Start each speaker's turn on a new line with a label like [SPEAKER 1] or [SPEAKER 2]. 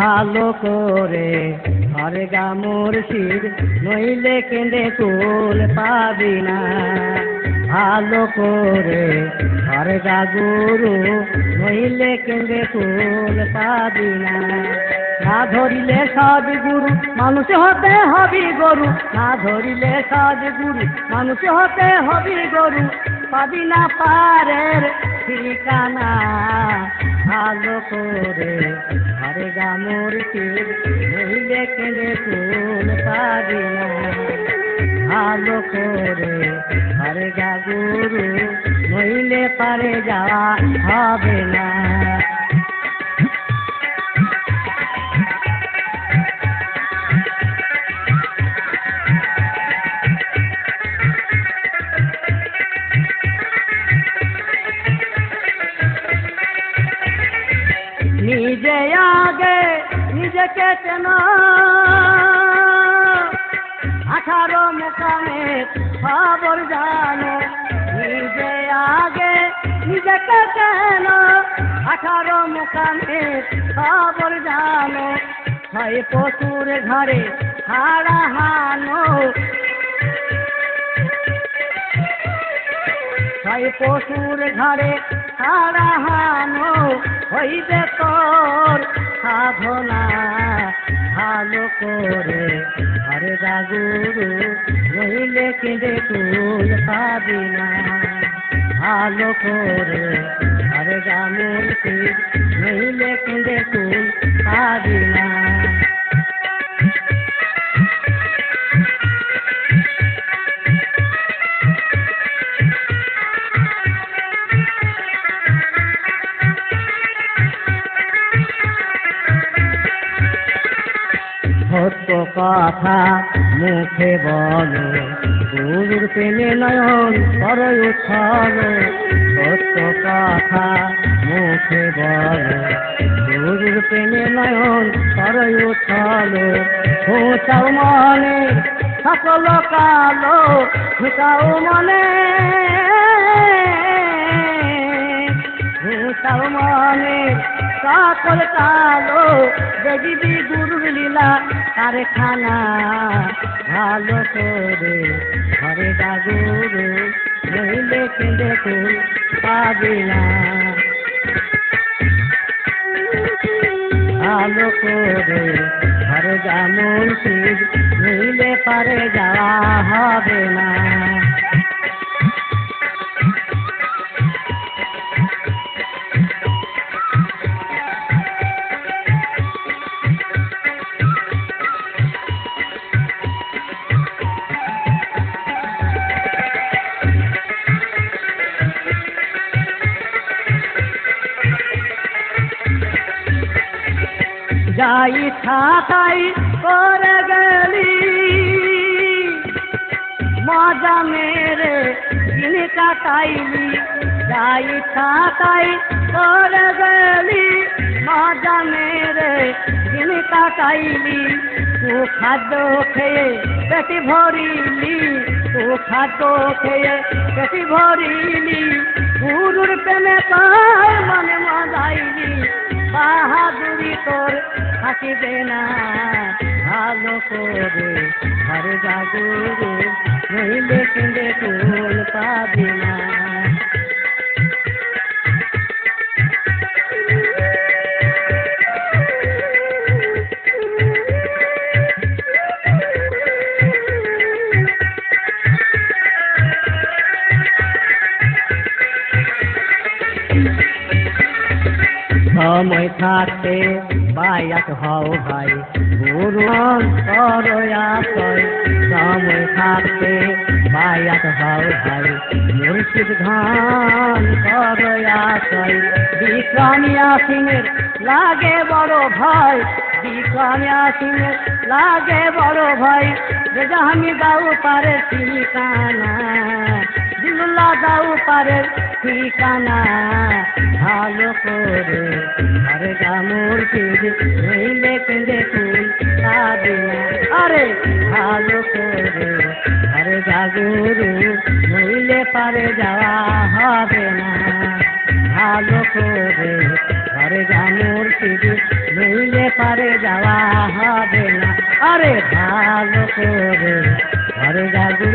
[SPEAKER 1] ভালো করে ঘরে গা মুর্শিদ, নইলে কেঁদে কুল পাবি না। ভালো করে ঘরে গা গুরু, নইলে কেঁদে কুল পাবি না। না ধরিলে সব গুরু মানুষ হতে হবি গরু, না ধরিলে সব গুরু মানুষ হতে হবি গরু, পাবি না পারের ঠিকানা। ভালো করে ঘরে গা মুর্শিদ, নইলে কেঁদে কুল পাবি না। ভালো করে ঘরে গা গুরু, নইলে পারে যাওয়া হবে না। নিজে আগে নিজেকে চেনো, 18 মুকামে খবর জানো। নিজে আগে নিজেকে চেনো, 18 মুকামে খবর জানো। হয় পশুর ঘরে হাড়া হানো, হয় পশুর ঘরে হাড়া হানো, হইবে তোর সাধনা। ভালো করে ঘরে গা গুরু, নইলে কেঁদে কুল পাবি না। ভালো করে ঘরে গা মুর্শিদ, নইলে কেঁদে কুল পাবি না। সত্য কথা মুখে বলো, গুরুর প্রেমে নয়ন করো উৎসব। সত্য কথা মুখে বলো, গুরুর প্রেমে নয়ন করো উৎসব। ঘুচাও মনে সকল কালো, ঘুচাও মনে, ঘুচাও মনে সকল কালো, দেখিবি গুরুর লীলা কারখানা। ভালো করে ঘরে গা গুরু, নইলে কেঁদে কুল পাবি না। ভালো করে ঘরে গা মুর্শিদ, নইলে পারে যাওয়া হবে না। যাই ছাতাই করে গেলি, মজা মেরে দিন কাটাইলি। যাই ছাতাই করে গেলি, মজা মেরে দিন কাটাইলি। তু খাদ্য খেয়ে পেটি ভরিলি, তু খাদ্য খেয়ে পেটি ভরিলি। গুরুর প্রেমে পায় মনে মজাইলি, বাহাদুরি তোর থাকিবে না। ভালো করে ঘরে গা গুরু, নইলে কেঁদে কুল পাবি না। সময় থাকতে বায়াত হও ভাই, গুরু করো আশ্রয়। সময় থাকতে বায়াত হও ভাই, মুর্শিদ ধান করো আশ্রয়। বিক্রমিয়া সিংহের লাগে বড় ভয়, বিক্রমিয়া সিংহের লাগে বড় ভয়। রেজাহামি দাও পারে ঠিকানা, দিলুল্লাহ দাও পারে ঠিকানা। ভালো করে ঘরে গা মুর্শিদ, নইলে কেঁদে কুল পাবি না। আরে ভালো করে ঘরে গা গুরু, নইলে পারে যাওয়া হবে না। ভালো করে ঘরে গা মুর্শিদ, নইলে পারে আরে ভালো করে ঘরে যাবো